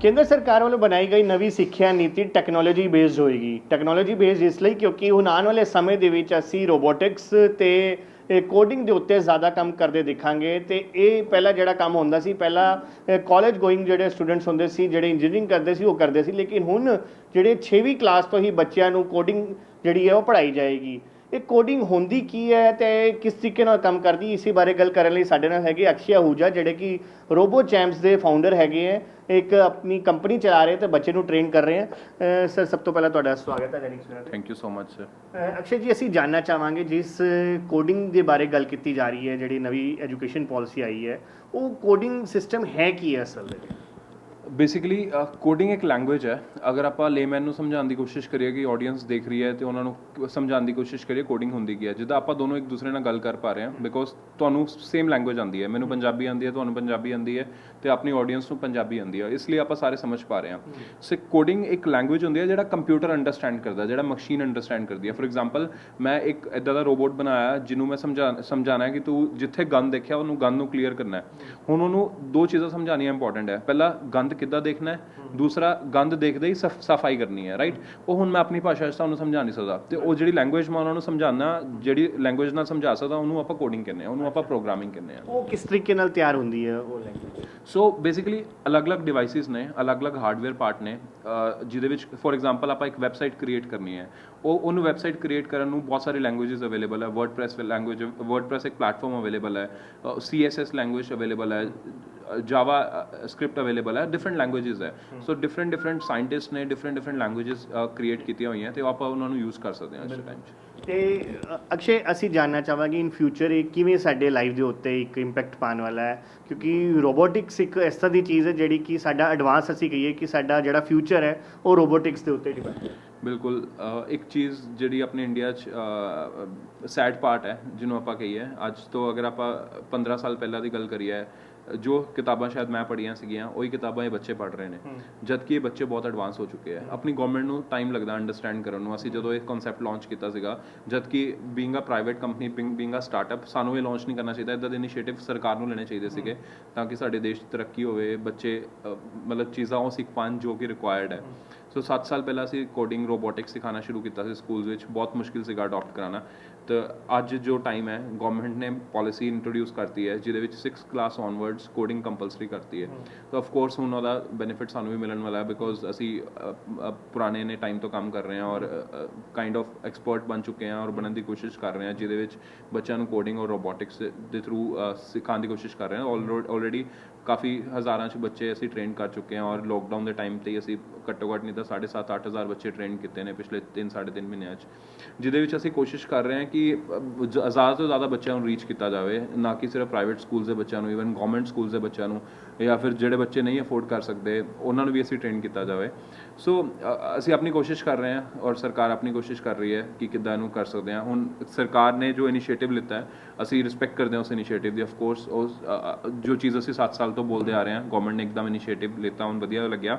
ਕੇਂਦਰ ਸਰਕਾਰ ਵੱਲੋਂ ਬਣਾਈ ਗਈ ਨਵੀਂ ਸਿੱਖਿਆ ਨੀਤੀ ਟੈਕਨੋਲੋਜੀ ਬੇਸਡ ਹੋਏਗੀ। ਟੈਕਨੋਲੋਜੀ ਬੇਸਡ ਇਸ ਲਈ ਕਿਉਂਕਿ ਹੁਣ ਆਉਣ ਵਾਲੇ ਸਮੇਂ ਦੇ ਵਿੱਚ ਅਸੀਂ ਰੋਬੋਟਿਕਸ ਤੇ ਕੋਡਿੰਗ ਦੇ ਉੱਤੇ ਜ਼ਿਆਦਾ ਕੰਮ ਕਰਦੇ ਦਿਖਾਂਗੇ। ਤੇ ਇਹ ਪਹਿਲਾਂ ਜਿਹੜਾ ਕੰਮ ਹੁੰਦਾ ਸੀ, ਪਹਿਲਾਂ ਕਾਲਜ ਗੋਇੰਗ ਜਿਹੜੇ ਸਟੂਡੈਂਟਸ ਹੁੰਦੇ ਸੀ, ਜਿਹੜੇ ਇੰਜੀਨੀਅਰਿੰਗ ਕਰਦੇ ਸੀ ਉਹ ਕਰਦੇ ਸੀ, ਲੇਕਿਨ ਹੁਣ ਜਿਹੜੇ 6ਵੀਂ ਕਲਾਸ ਤੋਂ ਹੀ ਬੱਚਿਆਂ ਨੂੰ ਕੋਡਿੰਗ ਜਿਹੜੀ ਹੈ ਉਹ ਪੜ੍ਹਾਈ ਜਾਏਗੀ। ਇਹ ਕੋਡਿੰਗ ਹੁੰਦੀ ਕੀ ਹੈ ਤੇ ਕਿਸ ਤਰੀਕੇ ਨਾਲ ਕੰਮ ਕਰਦੀ, ਇਸੇ ਬਾਰੇ ਗੱਲ ਕਰਨ ਲਈ ਸਾਡੇ ਨਾਲ ਹੈਗੇ ਅਕਸ਼ੇ ਆਹੂਜਾ, ਜਿਹੜੇ ਕਿ ਰੋਬੋ ਚੈਂਪਸ ਦੇ ਫਾਊਂਡਰ ਹੈਗੇ ਹੈ, ਇੱਕ ਆਪਣੀ ਕੰਪਨੀ ਚਲਾ ਰਹੇ ਤੇ ਬੱਚੇ ਨੂੰ ਟ੍ਰੇਨ ਕਰ ਰਹੇ ਹੈ। ਸਰ, ਸਭ ਤੋਂ ਪਹਿਲਾਂ ਤੁਹਾਡਾ ਸਵਾਗਤ ਹੈ Dainik Savera. Thank you so much sir. Akshay ji, ਅਸੀਂ ਜਾਣਨਾ ਚਾਹਾਂਗੇ ਜਿਸ ਕੋਡਿੰਗ ਦੇ ਬਾਰੇ ਗੱਲ ਕੀਤੀ ਜਾ ਰਹੀ ਹੈ, ਜਿਹੜੀ ਨਵੀਂ ਐਜੂਕੇਸ਼ਨ ਪਾਲਿਸੀ ਆਈ ਹੈ, ਉਹ ਕੋਡਿੰਗ ਸਿਸਟਮ ਹੈ ਕੀ ਹੈ ਅਸਲ ਦੇ? ਬੇਸਿਕਲੀ ਕੋਡਿੰਗ ਇੱਕ ਲੈਂਗੁਏਜ ਹੈ। ਅਗਰ ਆਪਾਂ ਲੇਮੈਨ ਨੂੰ ਸਮਝਾਉਣ ਦੀ ਕੋਸ਼ਿਸ਼ ਕਰੀਏ ਕਿ ਆਡੀਅנס ਦੇਖ ਰਹੀ ਹੈ ਤੇ ਉਹਨਾਂ ਨੂੰ ਸਮਝਾਉਣ ਦੀ ਕੋਸ਼ਿਸ਼ ਕਰੀਏ ਕੋਡਿੰਗ ਹੁੰਦੀ ਕੀ ਹੈ, ਜਿੱਦਾਂ ਆਪਾਂ ਦੋਨੋਂ ਇੱਕ ਦੂਸਰੇ ਨਾਲ ਗੱਲ ਕਰ ਪਾ ਰਹੇ ਹਾਂ, ਬਿਕੋਜ਼ ਤੁਹਾਨੂੰ ਸੇਮ ਲੈਂਗੁਏਜ ਆਉਂਦੀ ਹੈ, ਮੈਨੂੰ ਪੰਜਾਬੀ ਆਉਂਦੀ ਹੈ, ਤੁਹਾਨੂੰ ਪੰਜਾਬੀ ਆਉਂਦੀ ਹੈ ਤੇ ਆਪਣੀ ਆਡੀਅנס ਨੂੰ ਪੰਜਾਬੀ ਆਉਂਦੀ ਹੈ, ਇਸ ਲਈ ਆਪਾਂ ਸਾਰੇ ਸਮਝ ਪਾ ਰਹੇ ਹਾਂ। ਸੋ ਕੋਡਿੰਗ ਇੱਕ ਲੈਂਗੁਏਜ ਹੁੰਦੀ ਹੈ ਜਿਹੜਾ ਕੰਪਿਊਟਰ ਅੰਡਰਸਟੈਂਡ ਕਰਦਾ, ਜਿਹੜਾ ਮਸ਼ੀਨ ਅੰਡਰਸਟੈਂਡ ਕਰਦੀ ਹੈ। ਫੋਰ ਐਗਜ਼ਾਮਪਲ, ਮੈਂ ਇੱਕ ਇੱਦਾਂ ਦਾ ਰੋਬੋਟ ਬਣਾਇਆ ਜਿਹਨੂੰ ਮੈਂ ਸਮਝਾਉਣਾ ਹੈ ਕਿ ਤੂੰ ਜਿੱਥੇ ਗੰਦ ਦੇਖਿਆ ਉਹਨੂੰ ਗੰਦ ਨੂੰ ਕਲੀਅਰ ਕਰਨਾ ਹੈ। ਹੁਣ ਉਹਨੂੰ ਦੋ ਚੀਜ਼ਾਂ ਸਮਝਾਉਣੀਆਂ ਇੰਪੋਰਟੈਂਟ ਹੈ। ਪਹਿਲਾ, ਗੰਦ ਕਿੱਦਾਂ ਦੇਖਣਾ ਹੈ, ਦੂਸਰਾ ਗੰਦ ਦੇਖਦੇ ਹੀ ਸਫਾਈ ਕਰਨੀ ਹੈ, ਰਾਈਟ। ਉਹ ਹੁਣ ਮੈਂ ਆਪਣੀ ਭਾਸ਼ਾ 'ਚ ਤੁਹਾਨੂੰ ਸਮਝਾ ਨਹੀਂ ਸਕਦਾ, ਤੇ ਉਹ ਜਿਹੜੀ ਲੈਂਗੁਏਜ ਮੈਂ ਉਹਨਾਂ ਨੂੰ ਸਮਝਾਉਣਾ, ਜਿਹੜੀ ਲੈਂਗੁਏਜ ਨਾਲ ਸਮਝਾ ਸਕਦਾ, ਉਹਨੂੰ ਆਪਾਂ ਕੋਡਿੰਗ ਕਹਿੰਦੇ ਹਾਂ, ਉਹਨੂੰ ਆਪਾਂ ਪ੍ਰੋਗਰਾਮਿੰਗ ਕਹਿੰਦੇ ਹਾਂ। ਉਹ ਕਿਸ ਤਰੀਕੇ ਨਾਲ ਤਿਆਰ ਹੁੰਦੀ ਹੈ ਉਹ ਲੈਂਗੁਏਜ? ਸੋ ਬੇਸਿਕਲੀ ਅਲੱਗ-ਅਲੱਗ ਡਿਵਾਈਸਿਸ ਨੇ, ਅਲੱਗ-ਅਲੱਗ ਹਾਰਡਵੇਅਰ ਪਾਰਟ ਨੇ, ਜਿਹਦੇ ਵਿੱਚ ਫੋਰ ਐਗਜ਼ਾਮਪਲ ਆਪਾਂ ਇੱਕ ਵੈਬਸਾਈਟ ਕ੍ਰੀਏਟ ਕਰਨੀ ਹੈ। ਉਹਨੂੰ ਵੈਬਸਾਈਟ ਕ੍ਰੀਏਟ ਕਰਨ ਨੂੰ ਬਹੁਤ ਸਾਰੇ ਲੈਂਗੁਏਜਸ ਅਵੇਲੇਬਲ ਹੈ। ਵਰਡਪ੍ਰੈਸ ਲੈਂਗੁਏਜ, ਵਰਡਪ੍ਰੈਸ ਇੱਕ ਪਲੈਟਫਾਰਮ ਅਵੇਲੇਬਲ ਹੈ, CSS ਲੈਂਗੁਏਜ ਅਵੇਲੇਬਲ ਹੈ, ਜਾਵਾ ਸਕ੍ਰਿਪਟ ਅਵੇਲੇਬਲ ਹੈ, ਡਿਫਰੈਂਟ ਲੈਂਗੁਏਜਸ ਹੈ। ਸੋ ਡਿਫਰੈਂਟ ਸਾਇੰਟਿਸਟ ਨੇ ਡਿਫਰੈਂਟ ਲੈਂਗੁਏਜਸ ਕ੍ਰੀਏਟ ਕੀਤੀਆਂ ਹੋਈਆਂ ਤੇ ਆਪਾਂ ਉਹਨਾਂ ਨੂੰ ਯੂਜ਼ ਕਰ ਸਕਦੇ ਹਾਂ ਇਸ ਟਾਈਮ 'ਚ। ਤੇ ਅਕਸ਼ੇ, ਅਸੀਂ ਜਾਣਨਾ ਚਾਹਾਂਗੇ ਇਨ ਫਿਊਚਰ ਇਹ ਕਿਵੇਂ ਸਾਡੇ ਲਾਈਫ ਦੇ ਉੱਤੇ ਇੱਕ ਇੰਪੈਕਟ ਪਾਉਣ ਵਾਲਾ ਹੈ, ਕਿਉਂਕਿ ਰੋਬੋਟਿਕਸ ਇੱਕ ਇਸ ਤਰ੍ਹਾਂ ਦੀ ਚੀਜ਼ ਹੈ ਜਿਹੜੀ ਕਿ ਸਾਡਾ ਐਡਵਾਂਸ, ਅਸੀਂ ਕਹੀਏ ਕਿ ਸਾਡਾ ਜਿਹੜਾ ਫਿਊਚਰ ਹੈ ਉਹ ਰੋਬੋਟਿਕਸ ਦੇ ਉੱਤੇ ਡਿਪੈਂਡ ਹੈ। ਬਿਲਕੁਲ। ਇੱਕ ਚੀਜ਼ ਜਿਹੜੀ ਆਪਣੇ ਇੰਡੀਆ 'ਚ ਸੈਡ ਪਾਰਟ ਹੈ, ਜਿਹਨੂੰ ਆਪਾਂ ਕਹੀਏ, ਅੱਜ ਤੋਂ ਅਗਰ ਆਪਾਂ 15 ਸਾਲ ਪਹਿਲਾਂ ਦੀ ਗੱਲ ਕਰੀਏ, ਜੋ ਕਿਤਾਬਾਂ ਸ਼ਾਇਦ ਮੈਂ ਪੜ੍ਹੀਆਂ ਸੀਗੀਆਂ ਉਹੀ ਕਿਤਾਬਾਂ ਇਹ ਬੱਚੇ ਪੜ੍ਹ ਰਹੇ ਨੇ, ਜਦਕਿ ਇਹ ਬੱਚੇ ਬਹੁਤ ਐਡਵਾਂਸ ਹੋ ਚੁੱਕੇ ਹੈ। ਆਪਣੀ ਗਵਰਨਮੈਂਟ ਨੂੰ ਟਾਈਮ ਲੱਗਦਾ ਅੰਡਰਸਟੈਂਡ ਕਰਨ ਨੂੰ। ਅਸੀਂ ਜਦੋਂ ਇਹ ਕਨਸੈਪਟ ਲਾਂਚ ਕੀਤਾ ਸੀਗਾ, ਜਦਕਿ being a private company, being a startup, ਸਾਨੂੰ ਇਹ ਲਾਂਚ ਨਹੀਂ ਕਰਨਾ ਚਾਹੀਦਾ। ਇੱਦਾਂ ਦੇ ਇਨੀਸ਼ੀਏਟਿਵ ਸਰਕਾਰ ਨੂੰ ਲੈਣੇ ਚਾਹੀਦੇ ਸੀਗੇ ਤਾਂ ਕਿ ਸਾਡੇ ਦੇਸ਼ ਦੀ ਤਰੱਕੀ ਹੋਵੇ, ਬੱਚੇ ਮਤਲਬ ਚੀਜ਼ਾਂ ਉਹ ਸਿੱਖ ਪਾਉਣ ਜੋ ਕਿ ਰਿਕੁਆਇਰਡ ਹੈ। ਸੋ 7 ਸਾਲ ਪਹਿਲਾਂ ਅਸੀਂ ਕੋਡਿੰਗ ਰੋਬੋਟਿਕਸ ਸਿਖਾਉਣਾ ਸ਼ੁਰੂ ਕੀਤਾ ਸੀ ਸਕੂਲਸ ਵਿੱਚ। ਬਹੁਤ ਮੁਸ਼ਕਿਲ ਸੀਗਾ ਅਡੋਪਟ ਕਰਾਉਣਾ। ਤਾਂ ਅੱਜ ਜੋ ਟਾਈਮ ਹੈ, ਗਵਰਨਮੈਂਟ ਨੇ ਪਾਲਿਸੀ ਇੰਟਰੋਡਿਊਸ ਕਰਤੀ ਹੈ ਜਿਹਦੇ ਵਿੱਚ 6th class onwards coding compulsory ਕਰਤੀ ਹੈ। ਤਾਂ ਆਫ ਕੋਰਸ ਹੁਣ ਉਹਦਾ ਬੈਨੀਫਿਟ ਸਾਨੂੰ ਵੀ ਮਿਲਣ ਵਾਲਾ ਹੈ, ਬਿਕੋਜ਼ ਅਸੀਂ ਪੁਰਾਣੇ ਨੇ ਟਾਈਮ ਤੋਂ ਕੰਮ ਕਰ ਰਹੇ ਹਾਂ ਔਰ ਕਾਈਂਡ ਆਫ ਐਕਸਪਰਟ ਬਣ ਚੁੱਕੇ ਹਾਂ ਔਰ ਬਣਨ ਦੀ ਕੋਸ਼ਿਸ਼ ਕਰ ਰਹੇ ਹਾਂ, ਜਿਹਦੇ ਵਿੱਚ ਬੱਚਿਆਂ ਨੂੰ ਕੋਡਿੰਗ ਔਰ ਰੋਬੋਟਿਕਸ ਦੇ ਥਰੂ ਸਿਖਾਉਣ ਦੀ ਕੋਸ਼ਿਸ਼ ਕਰ ਰਹੇ ਹਾਂ। ਆਲਰੇਡੀ ਕਾਫੀ ਹਜ਼ਾਰਾਂ 'ਚ ਬੱਚੇ ਅਸੀਂ ਟ੍ਰੇਨ ਕਰ ਚੁੱਕੇ ਹਾਂ ਔਰ ਲੋਕਡਾਊਨ ਦੇ ਟਾਈਮ 'ਤੇ ਹੀ ਅਸੀਂ ਘੱਟੋ ਘੱਟ ਨਹੀਂ ਤਾਂ 7,500-8,000 ਬੱਚੇ ਟ੍ਰੇਨ ਕੀਤੇ ਨੇ ਪਿਛਲੇ 3-3.5 ਮਹੀਨਿਆਂ 'ਚ, ਜਿਹਦੇ ਵਿੱਚ ਅਸੀਂ ਕੋਸ਼ਿਸ਼ ਕਰ ਰਹੇ ਹਾਂ ਕਿ ਜ਼ਿਆਦਾ ਤੋਂ ਜ਼ਿਆਦਾ ਬੱਚਿਆਂ ਨੂੰ ਰੀਚ ਕੀਤਾ ਜਾਵੇ, ਨਾ ਕਿ ਸਿਰਫ ਪ੍ਰਾਈਵੇਟ ਸਕੂਲਸ ਦੇ ਬੱਚਿਆਂ ਨੂੰ, ਈਵਨ ਗਵਰਨਮੈਂਟ ਸਕੂਲਸ ਦੇ ਬੱਚਿਆਂ ਨੂੰ, ਜਾਂ ਫਿਰ ਜਿਹੜੇ ਬੱਚੇ ਨਹੀਂ ਅਫੋਰਡ ਕਰ ਸਕਦੇ ਉਹਨਾਂ ਨੂੰ ਵੀ ਅਸੀਂ ਟ੍ਰੇਨ ਕੀਤਾ ਜਾਵੇ। ਸੋ ਅਸੀਂ ਆਪਣੀ ਕੋਸ਼ਿਸ਼ ਕਰ ਰਹੇ ਹਾਂ ਔਰ ਸਰਕਾਰ ਆਪਣੀ ਕੋਸ਼ਿਸ਼ ਕਰ ਰਹੀ ਹੈ ਕਿ ਕਿੱਦਾਂ ਇਹਨੂੰ ਕਰ ਸਕਦੇ ਹਾਂ। ਹੁਣ ਸਰਕਾਰ ਨੇ ਜੋ ਇਨੀਸ਼ੀਏਟਿਵ ਲਿੱਤਾ ਹੈ, ਅਸੀਂ ਰਿਸਪੈਕਟ ਕਰਦੇ ਹਾਂ ਉਸ ਇਨੀਸ਼ੀਏਟਿਵ ਦੀ। ਆਫ ਕੋਰਸ ਜੋ ਚੀਜ਼ ਅਸੀਂ 7 ਸਾਲ ਤੋਂ ਬੋਲਦੇ ਆ ਰਹੇ ਹਾਂ, ਗਵਰਨਮੈਂਟ ਨੇ ਇੱਕਦਮ ਇਨੀਸ਼ੀਏਟਿਵ ਲਿੱਤਾ, ਹੁਣ ਵਧੀਆ ਲੱਗਿਆ।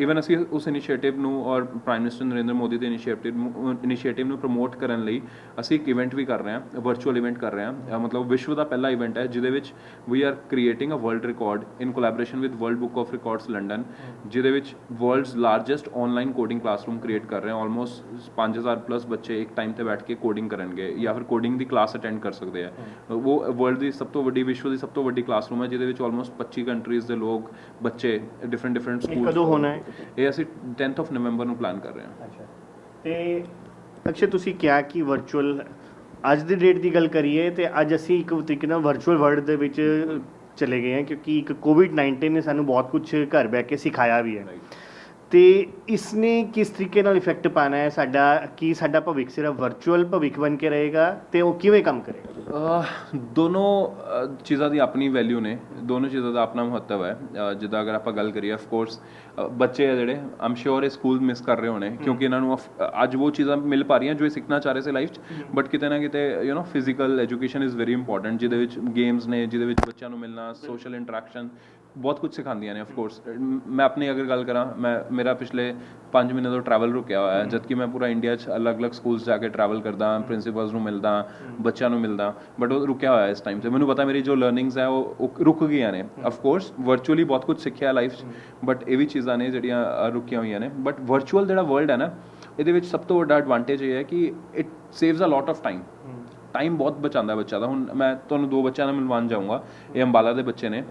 ਈਵਨ ਅਸੀਂ ਉਸ ਇਨੀਸ਼ੀਏਟਿਵ ਨੂੰ ਔਰ ਪ੍ਰਾਈਮ ਮਿਨਿਸਟਰ ਨਰਿੰਦਰ ਮੋਦੀ ਦੇ ਇਨੀਸ਼ੀਏਟਿਵ ਨੂੰ ਪ੍ਰਮੋਟ ਕਰਨ ਲਈ ਅਸੀਂ ਇੱਕ ਇਵੈਂਟ ਵੀ ਕਰ ਰਹੇ ਹਾਂ, ਵਰਚੁਅਲ ਇਵੈਂਟ ਕਰ ਰਹੇ ਹਾਂ। ਮਤਲਬ ਵਿਸ਼ਵ ਦਾ ਪਹਿਲਾ ਇਵੈਂਟ ਹੈ ਜਿਹਦੇ ਵਿੱਚ we are creating a world record in collaboration with World Book of Records London, ਜਿਹਦੇ ਵਿੱਚ world's largest online coding classroom create ਕਰ ਰਹੇ ਹਾਂ। ਆਲਮੋਸਟ 5000 ਪਲੱਸ ਬੱਚੇ ਇੱਕ ਟਾਈਮ ਤੇ ਬੈਠ ਕੇ ਕੋਡਿੰਗ ਕਰਨਗੇ ਜਾਂ ਫਿਰ ਕੋਡਿੰਗ ਦੀ ਕਲਾਸ ਅਟੈਂਡ ਕਰ ਸਕਦੇ ਆ। ਉਹ ਵਰਲਡ ਦੀ ਸਭ ਤੋਂ ਵੱਡੀ, ਵਿਸ਼ਵ ਦੀ ਸਭ ਤੋਂ ਵੱਡੀ ਕਲਾਸਰੂਮ ਹੈ, ਜਿਹਦੇ ਵਿੱਚ ਆਲਮੋਸਟ 25 ਕੰਟਰੀਜ਼ ਦੇ ਲੋਕ, ਬੱਚੇ, ਡਿਫਰੈਂਟ ਸਕੂਲ। ਕਦੋਂ ਹੋਣਾ ਹੈ ਇਹ? ਅਸੀਂ 10th of November ਨੂੰ ਪਲਾਨ ਕਰ ਰਹੇ ਹਾਂ। ਅੱਛਾ। ਤੇ ਅਕਸ਼ੇ, ਤੁਸੀਂ ਕਿਹਾ ਕਿ ਵਰਚੁਅਲ, ਅੱਜ ਦੀ ਡੇਟ ਦੀ ਗੱਲ ਕਰੀਏ ਤੇ ਅੱਜ ਅਸੀਂ ਇੱਕ ਤਰੀਕੇ ਨਾਲ ਵਰਚੁਅਲ ਵਰਲਡ ਦੇ ਵਿੱਚ ਚਲੇ ਗਏ ਹਾਂ, ਕਿਉਂਕਿ ਇੱਕ ਕੋਵਿਡ-19 ਨੇ ਸਾਨੂੰ ਬਹੁਤ ਕੁਝ ਘਰ ਬਹਿ ਕੇ ਸਿਖਾਇਆ ਵੀ ਹੈ। ਤੇ ਇਸਨੇ ਕਿਸ ਤਰੀਕੇ ਨਾਲ ਇਫੈਕਟ ਪਾਉਣਾ ਹੈ ਸਾਡਾ? ਕੀ ਸਾਡਾ ਭਵਿੱਖ ਸਿਰਫ ਵਰਚੁਅਲ ਭਵਿੱਖ ਬਣ ਕੇ ਰਹੇਗਾ ਤੇ ਉਹ ਕਿਵੇਂ ਕੰਮ ਕਰੇਗਾ? ਦੋਨੋਂ ਚੀਜ਼ਾਂ ਦੀ ਆਪਣੀ ਵੈਲਿਊ ਨੇ, ਦੋਨੋਂ ਚੀਜ਼ਾਂ ਦਾ ਆਪਣਾ ਮਹੱਤਵ ਹੈ। ਜਿੱਦਾਂ ਅਗਰ ਆਪਾਂ ਗੱਲ ਕਰੀਏ, ਆਫ ਕੋਰਸ ਬੱਚੇ ਆ ਜਿਹੜੇ, ਆਮ ਸ਼ੋਰ ਇਹ ਸਕੂਲ ਮਿਸ ਕਰ ਰਹੇ ਹੋਣੇ, ਕਿਉਂਕਿ ਇਹਨਾਂ ਨੂੰ ਅੱਜ ਉਹ ਚੀਜ਼ਾਂ ਮਿਲ ਪਾ ਰਹੀਆਂ ਜੋ ਇਹ ਸਿੱਖਣਾ ਚਾਹ ਰਹੇ ਸੀ ਲਾਈਫ 'ਚ। ਬਟ ਕਿਤੇ ਨਾ ਕਿਤੇ physical education is very important, ਜਿਹਦੇ ਵਿੱਚ ਗੇਮਸ ਨੇ, ਜਿਹਦੇ ਵਿੱਚ ਬੱਚਿਆਂ ਨੂੰ ਮਿਲਣਾ, ਸੋਸ਼ਲ ਇੰਟਰੈਕਸ਼ਨ, ਬਹੁਤ ਕੁਝ ਸਿਖਾਉਂਦੀਆਂ ਨੇ ਆਫ ਕੋਰਸ। ਮੈਂ ਆਪਣੀ ਅਗਰ ਗੱਲ ਕਰਾਂ, ਮੇਰਾ ਪਿਛਲੇ 5 ਮਹੀਨੇ ਤੋਂ ਟਰੈਵਲ ਰੁਕਿਆ ਹੋਇਆ ਹੈ, ਜਦ ਕਿ ਮੈਂ ਪੂਰਾ ਇੰਡੀਆ 'ਚ ਅਲੱਗ-ਅਲੱਗ ਸਕੂਲਸ ਜਾ ਕੇ ਟਰੈਵਲ ਕਰਦਾ, ਪ੍ਰਿੰਸੀਪਲਸ ਨੂੰ ਮਿਲਦਾ, ਬੱਚਿਆਂ ਨੂੰ ਮਿਲਦਾ, ਬਟ ਉਹ ਰੁਕਿਆ ਹੋਇਆ ਇਸ ਟਾਈਮ 'ਤੇ। ਮੈਨੂੰ ਪਤਾ ਮੇਰੀ ਜੋ ਲਰਨਿੰਗਸ ਹੈ ਉਹ ਰੁਕ ਗਈਆਂ ਨੇ। ਆਫ ਕੋਰਸ ਵਰਚੁਅਲੀ ਬਹੁਤ ਕੁਝ ਸਿੱਖਿਆ ਲਾਈਫ 'ਚ, ਬਟ ਇਹ ਵੀ ਚੀਜ਼ਾਂ ਨੇ ਜਿਹੜੀਆਂ ਰੁਕੀਆਂ ਹੋਈਆਂ ਨੇ। ਬਟ ਵਰਚੁਅਲ ਜਿਹੜਾ ਵਰਲਡ ਹੈ ਨਾ, ਇਹਦੇ ਵਿੱਚ ਸਭ ਤੋਂ ਵੱਡਾ ਐਡਵਾਂਟੇਜ ਇਹ ਹੈ ਕਿ it saves a lot of time ਬਹੁਤ ਬਚਾਉਂਦਾ ਬੱਚਾ ਦਾ। ਹੁਣ ਮੈਂ ਤੁਹਾਨੂੰ 2 ਬੱਚਿਆਂ ਨਾਲ ਮਿਲਵਾਉਣ ਜਾਊਂਗਾ, ਇਹ ਅੰਬਾਲਾ ਦੇ ਬੱਚੇ ਨੇ,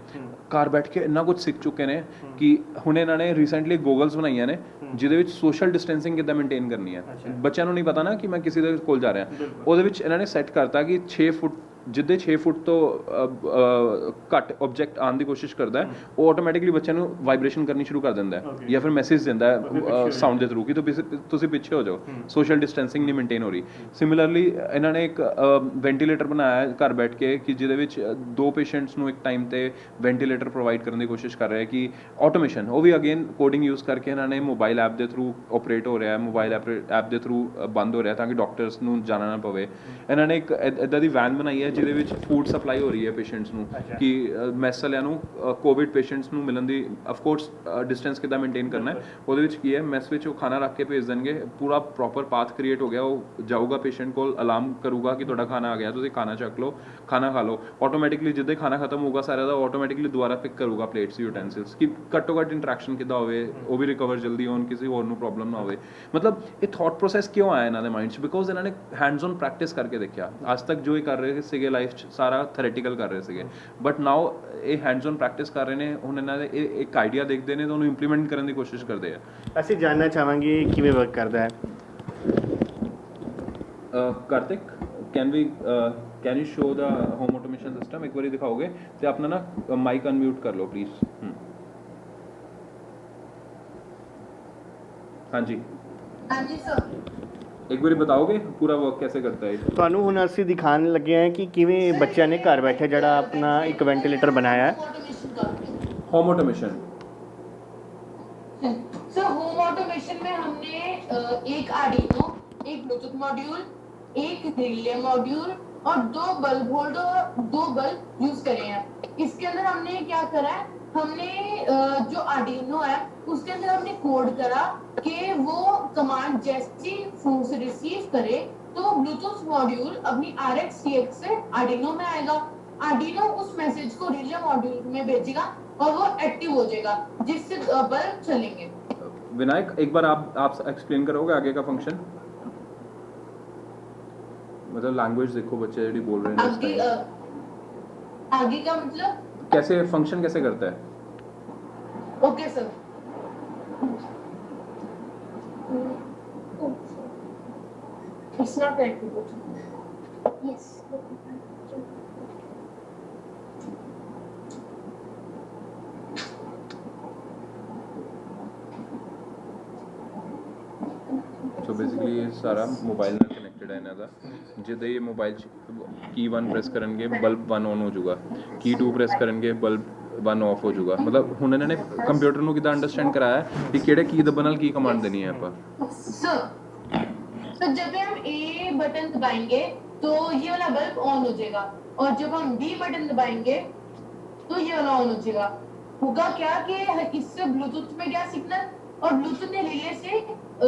ਘਰ ਬੈਠ ਕੇ ਇੰਨਾ ਕੁਝ ਸਿੱਖ ਚੁੱਕੇ ਨੇ ਕਿ ਹੁਣ ਇਹਨਾਂ ਨੇ ਰੀਸੈਂਟਲੀ ਗੋਗਲਸ ਬਣਾਈਆਂ ਨੇ ਜਿਹਦੇ ਵਿੱਚ ਸੋਸ਼ਲ ਡਿਸਟੈਂਸਿੰਗ ਕਿੱਦਾਂ ਮੇਨਟੇਨ ਕਰਨੀ ਹੈ। ਬੱਚਿਆਂ ਨੂੰ ਨਹੀਂ ਪਤਾ ਨਾ ਕਿ ਮੈਂ ਕਿਸੇ ਦੇ ਕੋਲ ਜਾ ਰਿਹਾ, ਉਹਦੇ ਵਿੱਚ ਇਹਨਾਂ ਨੇ ਸੈੱਟ ਕਰਤਾ ਕਿ 6 ਫੁੱਟ ਜਿੱਦੇ 6 ਫੁੱਟ ਤੋਂ ਘੱਟ ਆਬਜੈਕਟ ਆਉਣ ਦੀ ਕੋਸ਼ਿਸ਼ ਕਰਦਾ ਹੈ, ਉਹ ਆਟੋਮੈਟਿਕਲੀ ਬੱਚਿਆਂ ਨੂੰ ਵਾਈਬ੍ਰੇਸ਼ਨ ਕਰਨੀ ਸ਼ੁਰੂ ਕਰ ਦਿੰਦਾ ਹੈ ਜਾਂ ਫਿਰ ਮੈਸੇਜ ਦਿੰਦਾ ਹੈ ਸਾਊਂਡ ਦੇ ਥਰੂ ਕਿ ਤੁਸੀਂ ਪਿੱਛੇ ਹੋ ਜਾਓ, ਸੋਸ਼ਲ ਡਿਸਟੈਂਸਿੰਗ ਨਹੀਂ ਮੇਨਟੇਨ ਹੋ ਰਹੀ। ਸਿਮਿਲਰਲੀ ਇਹਨਾਂ ਨੇ ਇੱਕ ਵੈਂਟੀਲੇਟਰ ਬਣਾਇਆ ਹੈ ਘਰ ਬੈਠ ਕੇ ਕਿ ਜਿਹਦੇ ਵਿੱਚ 2 ਪੇਸ਼ੈਂਟਸ ਨੂੰ ਇੱਕ ਟਾਈਮ ਤੇ ਵੈਂਟੀਲੇਟਰ ਪ੍ਰੋਵਾਈਡ ਕਰਨ ਦੀ ਕੋਸ਼ਿਸ਼ ਕਰ ਰਿਹਾ ਹੈ ਕਿ ਆਟੋਮੇਸ਼ਨ, ਉਹ ਵੀ ਅਗੇਨ ਕੋਡਿੰਗ ਯੂਜ਼ ਕਰਕੇ ਇਹਨਾਂ ਨੇ ਮੋਬਾਈਲ ਐਪ ਦੇ ਥਰੂ ਆਪਰੇਟ ਹੋ ਰਿਹਾ ਹੈ, ਮੋਬਾਈਲ ਐਪ ਦੇ ਥਰੂ ਬੰਦ ਹੋ ਰਿਹਾ ਤਾਂ ਕਿ ਡਾਕਟਰਸ ਨੂੰ ਜਾਣਾ ਨਾ ਪਵੇ। ਇਹਨਾਂ ਨੇ ਇੱਕ ਇੱਦਾਂ ਦੀ ਵੈਨ ਬਣਾਈ ਹੈ ਜਿਹਦੇ ਵਿੱਚ ਫੂਡ ਸਪਲਾਈ ਹੋ ਰਹੀ ਹੈ ਪੇਸ਼ੈਂਟਸ ਨੂੰ ਕਿ ਮੈਸ ਵਾਲਿਆਂ ਨੂੰ ਕੋਵਿਡ ਪੇਸ਼ੈਂਟਸ ਨੂੰ ਮਿਲਣ ਦੀ ਆਫ ਕੋਰਸ ਡਿਸਟੈਂਸ ਕਿੱਦਾਂ ਮੇਨਟੇਨ ਕਰਨਾ ਹੈ। ਉਹਦੇ ਵਿੱਚ ਕੀ ਹੈ, ਮੈਸ ਵਿੱਚ ਉਹ ਖਾਣਾ ਰੱਖ ਕੇ ਭੇਜ ਦੇਣਗੇ, ਪੂਰਾ ਪ੍ਰੋਪਰ ਪਾਥ ਕ੍ਰੀਏਟ ਹੋ ਗਿਆ, ਉਹ ਜਾਊਗਾ ਪੇਸ਼ੈਂਟ ਕੋਲ, ਅਲਾਰਮ ਕਰੂਗਾ ਕਿ ਤੁਹਾਡਾ ਖਾਣਾ ਆ ਗਿਆ, ਤੁਸੀਂ ਖਾਣਾ ਚੱਕ ਲਓ, ਖਾਣਾ ਖਾ ਲਓ। ਆਟੋਮੈਟਿਕਲੀ ਜਿੱਦਾਂ ਖਾਣਾ ਖਤਮ ਹੋਊਗਾ ਸਾਰਿਆਂ ਦਾ, ਆਟੋਮੈਟਿਕਲੀ ਦੁਬਾਰਾ ਪਿਕ ਕਰੂਗਾ ਪਲੇਟਸ ਯੂਟੈਂਸਿਲਸ ਕਿ ਘੱਟੋ ਘੱਟ ਇੰਟਰੈਕਸ਼ਨ ਕਿੱਦਾਂ ਹੋਵੇ, ਉਹ ਵੀ ਰਿਕਵਰ ਜਲਦੀ ਹੋਣ, ਕਿਸੇ ਹੋਰ ਨੂੰ ਪ੍ਰੋਬਲਮ ਨਾ ਹੋਵੇ। ਮਤਲਬ ਇਹ ਥਾਟ ਪ੍ਰੋਸੈਸ ਕਿਉਂ ਆਇਆ ਇਹਨਾਂ ਦੇ ਮਾਈਂਡ 'ਚ? ਬਿਕੋਜ਼ ਇਹਨਾਂ ਨੇ ਹੈਂਡਸ ਔਨ ਪ੍ਰੈਕਟਿਸ ਕਰਕੇ ਦੇਖਿਆ। ਅੱਜ ਤੱਕ ਜੋ ਇਹ ਕਰ ਰਹੇ ਸੀਗੇ ਲਾਈਫ 'ਚ ਸਾਰਾ ਥਿਓਰੈਟੀਕਲ ਕਰ ਰਹੇ ਸੀਗੇ, ਬਟ ਨਾਓ ਇਹ ਹੈਂਡਸ ਔਨ ਪ੍ਰੈਕਟਿਸ ਕਰ ਰਹੇ ਨੇ। ਹੁਣ ਇਹਨਾਂ ਦੇ ਇੱਕ ਆਈਡੀਆ ਦੇਖਦੇ ਨੇ ਤਾਂ ਉਹਨੂੰ ਇੰਪਲੀਮੈਂਟ ਕਰਨ ਦੀ ਕੋਸ਼ਿਸ਼ ਕਰਦੇ ਆ। ਅਸੀਂ ਜਾਣਨਾ ਚਾਹਾਂਗੇ ਕਿਵੇਂ ਵਰਕ ਕਰਦਾ ਹੈ। Kartik, can you show the home automation system? ਇੱਕ ਵਾਰੀ ਦਿਖਾਓਗੇ ਤੇ ਆਪਣਾ ਨਾ ਮਾਈਕ ਅਨਮਿਊਟ ਕਰ ਲਓ ਪਲੀਜ਼। ਹਾਂਜੀ ਹਾਂਜੀ ਸਰ, ਇੱਕ ਵਾਰੀ बताओगे पूरा वर्क कैसे करता है? ਤੁਹਾਨੂੰ ਹੁਣ ਅਸੀਂ ਦਿਖਾਉਣ ਲੱਗੇ ਹਾਂ ਕਿ ਕਿਵੇਂ ਬੱਚਿਆਂ ਨੇ ਘਰ ਬੈਠੇ ਜਿਹੜਾ ਆਪਣਾ ਇੱਕ ਵੈਂਟੀਲੇਟਰ ਬਣਾਇਆ ਹੈ। Home automation. Sir home automation में हमने एक आर्डिनो, एक ब्लूटूथ मॉड्यूल, एक रिले मॉड्यूल और 2 बल्ब होल्डर, 2 बल्ब यूज करे हैं। इसके अंदर हमने क्या करा है, हमने जो आर्डिनो है उसके अंदर हमने कोड करा कि वो कमांड जैसी फोन से रिसीव करे तो ब्लूटूथ मॉड्यूल अपनी RX TX से आर्डिनो में आएगा, आर्डिनो उस मैसेज को रिले मॉड्यूल में भेजेगा और वो एक्टिव हो जाएगा जिससे बल्ब चलेंगे। विनायक, एक बार आप एक्सप्लेन करोगे आगे का फंक्शन? मतलब लैंग्वेज देखो बच्चे जो बोल रहे हैं आगे का मतलब कैसे फंक्शन कैसे करता है? Okay sir, it's not active. Yes. So basically ਇਹ ਸਾਰਾ ਮੋਬਾਈਲ ਨਾਲ ਕਨੈਕਟਡ ਹੈ ਇਹਨਾਂ ਦਾ। ਜਿੱਦਾਂ ਇਹ ਮੋਬਾਈਲ 'ਚ ਕੀ 1 ਪ੍ਰੈਸ ਕਰਨਗੇ ਬਲਬ 1 ਔਨ ਹੋ ਜਾਊਗਾ, ਕੀ 2 ਪ੍ਰੈਸ ਕਰਨਗੇ ਬਲਬ 1 ਆਫ ਹੋ ਜਾਊਗਾ। ਮਤਲਬ ਹੁਣ ਇਹਨਾਂ ਨੇ ਕੰਪਿਊਟਰ ਨੂੰ ਕਿੱਦਾਂ ਅੰਡਰਸਟੈਂਡ ਕਰਾਇਆ ਕਿ ਕਿਹੜੇ ਕੀ ਦੱਬਣ ਨਾਲ ਕੀ ਕਮਾਂਡ ਦੇਣੀ ਹੈ ਆਪਾਂ। तो जब हम A बटन दबाएंगे तो ये वाला बल्ब ऑन हो जाएगा और जब हम B बटन दबाएंगे तो ये वाला ऑन हो जाएगा। होगा क्या कि इससे ब्लूटूथ में गया सिग्नल और ब्लूटूथ ने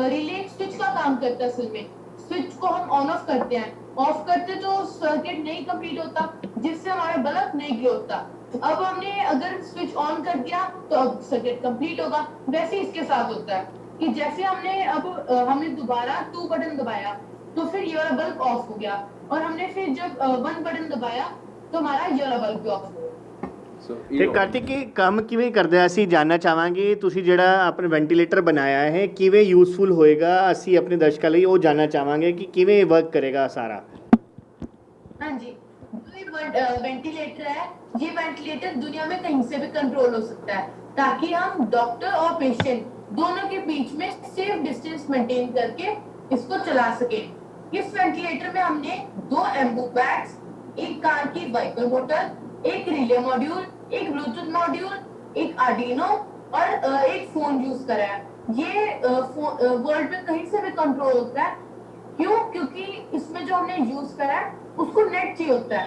रिले स्विच का काम करता है। असल में स्विच को हम ऑन ऑफ करते हैं, ऑफ करते तो सर्किट नहीं कंप्लीट होता जिससे हमारा बल्ब नहीं ग्लो होता। अब हमने अगर स्विच ऑन कर दिया तो अब सर्किट कंप्लीट होगा। वैसे इसके साथ होता है कि जैसे हमने हमने दोबारा 2 बटन दबाया तो फिर ये वाला बल्ब ऑफ हो गया और हमने फिर जब 1 बटन दबाया तो हमारा ये वाला बल्ब भी ऑफ हो गया। ਤੇ ਕਾਰਤਿਕ ਇਹ ਕੰਮ ਕਿਵੇਂ ਕਰਦਾ? ਅਸੀਂ ਜਾਨਣਾ ਚਾਹਾਂਗੇ ਤੁਸੀਂ ਜਿਹੜਾ ਆਪਣਾ ਵੈਂਟੀਲੇਟਰ ਬਣਾਇਆ ਹੈ ਕਿਵੇਂ ਯੂਜ਼ਫੁਲ ਹੋਏਗਾ, ਅਸੀਂ ਆਪਣੇ ਦਰਸ਼ਕਾਂ ਲਈ ਉਹ ਜਾਨਣਾ ਚਾਹਾਂਗੇ ਕਿ ਕਿਵੇਂ ਵਰਕ ਕਰੇਗਾ ਸਾਰਾ। हाँ जी, जो वेंटिलेटर है, ये वेंटिलेटर दुनिया में कहीं से भी कंट्रोल हो सकता है ताकि हम डॉक्टर और पेशेंट दोनों के बीच में सेफ डिस्टेंस मेंटेन करके इसको चला सके। इस वेंटिलेटर में हमने 2 एम्बू बैग्स, एक कार की वाइपर बोतल, एक रिले मॉड्यूल, एक ब्लूटूथ मॉड्यूल, एक आर्डिनो और एक फोन यूज करा है। ये वर्ल्ड में कहीं से भी कंट्रोल होता है। क्यों? क्योंकि इसमें जो हमने यूज करा है उसको नेट चाहिए होता है।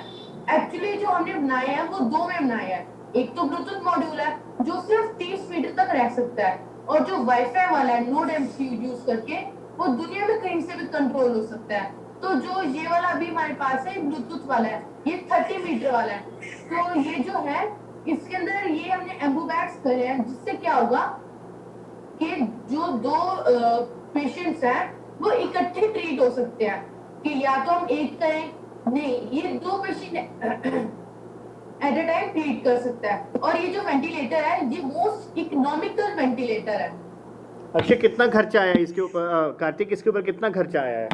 एक्चुअली जो हमने बनाया है वो 2 में बनाया है, एक तो ब्लूटूथ मॉड्यूल है जो सिर्फ 30 मीटर तक रह सकता है, और जो वाईफाई वाला है नोड एमसीयू यूज करके वो दुनिया में कहीं से भी कंट्रोल हो सकता है। तो जो ये वाला अभी हमारे पास है ब्लूटूथ वाला है, ये 30 मीटर वाला है। तो ये जो है इसके अंदर ये हमने एम्बूबैक्स करे हैं, जिससे क्या होगा कि जो दो पेशेंट्स हैं वो इकट्ठे ट्रीट हो सकते हैं, कि या तो हम एक करें, नहीं ये दो patient at a time treat कर सकता है। और ये जो वेंटिलेटर है ये मोस्ट इकोनॉमिकल वेंटिलेटर है। अक्षय, कितना खर्चा आया इसके ऊपर? कार्तिक, इसके ऊपर कितना खर्चा आया है?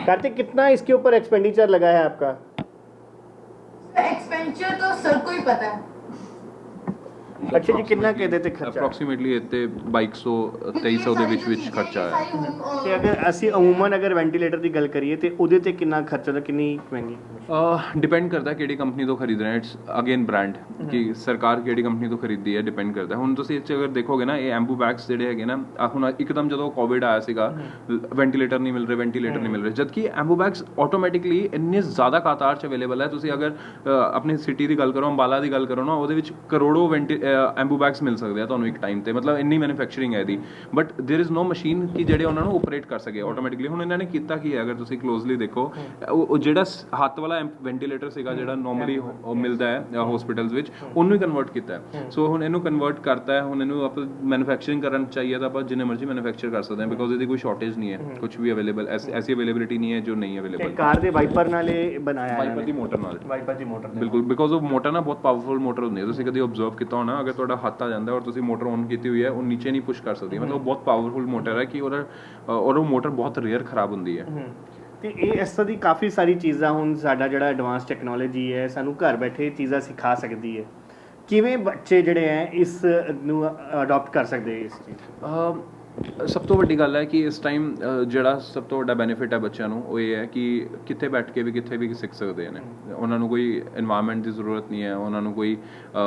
कार्तिक, कितना इसके ऊपर एक्सपेंडिचर लगा है आपका? एक्सपेंडिचर तो सर को ही पता है। अक्षय जी, कितना कहते थे खर्चा? ਅਪਰੋਕਸੀਮੇਟਲੀ ਇੱਥੇ 2200 2300 ਦੇ ਵਿੱਚ ਖਰਚਾ ਆਇਆ। ਤੇ ਅਗਰ ਅਸੀਂ ਅਮੂਮਨ ਅਗਰ ਵੈਂਟੀਲੇਟਰ ਦੀ ਗੱਲ ਕਰੀਏ ਤੇ ਉਹਦੇ ਤੇ ਕਿੰਨਾ ਖਰਚਾ ਦਾ, ਕਿੰਨੀ ਮਹਿੰਗੀ? ਡਿਪੈਂਡ ਕਰਦਾ ਕਿਹੜੀ ਕੰਪਨੀ ਤੋਂ ਖਰੀਦ ਰਹੇ, ਇਟਸ ਅਗੇਨ ਬ੍ਰਾਂਡ, ਕਿ ਸਰਕਾਰ ਕਿਹੜੀ ਕੰਪਨੀ ਤੋਂ ਖਰੀਦਦੀ ਹੈ, ਡਿਪੈਂਡ ਕਰਦਾ। ਹੁਣ ਤੁਸੀਂ ਇਹ 'ਚ ਅਗਰ ਦੇਖੋਗੇ ਨਾ, ਇਹ ਐਂਬੂ ਬੈਗਸ ਜਿਹੜੇ ਹੈਗੇ ਨਾ, ਹੁਣ ਇੱਕਦਮ ਜਦੋਂ ਕੋਵਿਡ ਆਇਆ ਸੀਗਾ, ਵੈਂਟੀਲੇਟਰ ਨਹੀਂ ਮਿਲ ਰਹੇ, ਵੈਂਟੀਲੇਟਰ ਨਹੀਂ ਮਿਲ ਰਹੇ, ਜਦਕਿ ਐਂਬੂ ਬੈਗਸ ਆਟੋਮੈਟਿਕਲੀ ਇੰਨੇ ਜ਼ਿਆਦਾ ਕਾਤਾਰ 'ਚ ਅਵੇਲੇਬਲ ਹੈ। ਤੁਸੀਂ ਅਗਰ ਆਪਣੀ ਸਿਟੀ ਦੀ ਗੱਲ ਕਰੋ, ਅੰਬਾਲਾ ਦੀ ਗੱਲ ਕਰੋ ਨਾ, ਉਹਦੇ ਵਿੱਚ ਕਰੋੜੋ ਐਂਬੂ ਬੈਗਸ ਮਿਲ ਸਕਦੇ ਆ ਤੁਹਾਨੂੰ ਇੱਕ ਟਾਈਮ ਤੇ, ਮਤਲਬ ਇੰਨੀ ਮੈਨੂਫੈਕਚਰਿੰਗ ਹੈ ਇਹਦੀ। But there is no machine ਕਿ ਜਿਹੜੇ ਉਹਨਾਂ ਨੂੰ ਆਪਰੇਟ ਕਰ ਸਕੇ ਆਟੋਮੈਟਿਕਲੀ। ਹੁਣ ਇਹਨਾਂ ਨੇ ਕੀਤਾ ਕੀ ਹੈ, ਅਗਰ ਤੁਸੀਂ ਕਲੋਜ਼ਲੀ ਦੇਖੋ, ਉਹ ਜਿਹੜਾ ਹੱਥ ਵਾਲਾ ਵੈਂਟੀਲੇਟਰ ਸੀਗਾ ਜਿਹੜਾ ਨਾਰਮਲੀ ਮਿਲਦਾ ਹੈ ਹਸਪੀਟਲਸ ਵਿੱਚ, ਉਹਨੂੰ ਹੀ ਕਨਵਰਟ ਕੀਤਾ ਹੈ। ਸੋ ਹੁਣ ਇਹਨੂੰ ਕਨਵਰਟ ਕਰਤਾ ਹੈ, ਹੁਣ ਇਹਨੂੰ ਆਪਾਂ ਮੈਨੂਫੈਕਚਰਿੰਗ ਕਰਨ ਚਾਹੀਏ ਤਾਂ ਆਪਾਂ ਜਿੰਨੇ ਮਰਜ਼ੀ ਮੈਨੂਫੈਕਚਰ ਕਰ ਸਕਦੇ ਹਾਂ, ਬਿਕੋਜ਼ ਇਹਦੀ ਕੋਈ ਸ਼ਾਰਟੇਜ ਨਹੀਂ ਹੈ, ਕੁਝ ਵੀ ਅਵੇਲੇਬਲ, ਐਸੀ ਅਵੇਲੇਬਿਲਿਟੀ ਨਹੀਂ ਹੈ ਜੋ ਨਹੀਂ ਅਵੇਲੇਬਲ। ਕਾਰ ਦੇ ਵਾਈਪਰ ਨਾਲ ਇਹ ਬਣਾਇਆ ਹੈ, ਵਾਈਪਰ ਦੀ ਮੋਟਰ ਨਾਲ, ਵਾਈਪਰ ਦੀ ਮੋਟਰ ਬਿਲਕੁਲ, ਬਿਕੋਜ਼ ਉਹ ਮੋਟਰ ਨਾ ਬਹੁਤ ਪਾਵਰਫੁਲ ਮੋਟਰ ਹੁੰਦੀ ਹੈ। ਤੁਸੀਂ ਕਦੀ ਆਬਜ਼ਰਵ ਕੀਤਾ ਹੋਣਾ, ਅਗਰ ਤੁਹਾਡਾ ਹੱਥ ਆ ਜਾਂਦਾ ਔਰ ਤੁਸੀਂ ਮੋਟਰ ਔਨ ਕੀਤੀ ਹੋਈ ਹੈ, ਉਹ ਨੀਚੇ ਨਹੀਂ ਪੁਸ਼ ਕਰ ਸਕਦੀ, ਮਤਲਬ ਬਹੁਤ ਪਾਵਰਫੁਲ ਮੋਟਰ ਹੈ ਕਿ ਉਹਦਾ, ਔਰ ਉਹ ਮੋਟਰ ਬਹੁਤ ਰੇਅਰ ਖਰਾਬ ਹੁੰਦੀ ਹੈ। ਤੇ ਇਹ ਇਸ ਤਰ੍ਹਾਂ ਦੀ ਕਾਫੀ ਸਾਰੀ ਚੀਜ਼ਾਂ ਹੁਣ ਸਾਡਾ ਜਿਹੜਾ ਐਡਵਾਂਸ ਟੈਕਨੋਲੋਜੀ ਹੈ ਸਾਨੂੰ ਘਰ ਬੈਠੇ ਚੀਜ਼ਾਂ ਸਿਖਾ ਸਕਦੀ ਹੈ। ਕਿਵੇਂ ਬੱਚੇ ਜਿਹੜੇ ਹੈ ਇਸ ਨੂੰ ਅਡਾਪਟ ਕਰ ਸਕਦੇ ਹੈ ਇਸ ਚੀਜ਼? ਸਭ ਤੋਂ ਵੱਡੀ ਗੱਲ ਹੈ ਕਿ ਇਸ ਟਾਈਮ ਜਿਹੜਾ ਸਭ ਤੋਂ ਵੱਡਾ ਬੈਨੀਫਿਟ ਹੈ ਬੱਚਿਆਂ ਨੂੰ, ਉਹ ਇਹ ਹੈ ਕਿ ਕਿੱਥੇ ਬੈਠ ਕੇ ਵੀ ਕਿੱਥੇ ਵੀ ਸਿੱਖ ਸਕਦੇ ਨੇ। ਉਹਨਾਂ ਨੂੰ ਕੋਈ ਇਨਵਾਇਰਮੈਂਟ ਦੀ ਜ਼ਰੂਰਤ ਨਹੀਂ ਹੈ, ਉਹਨਾਂ ਨੂੰ ਕੋਈ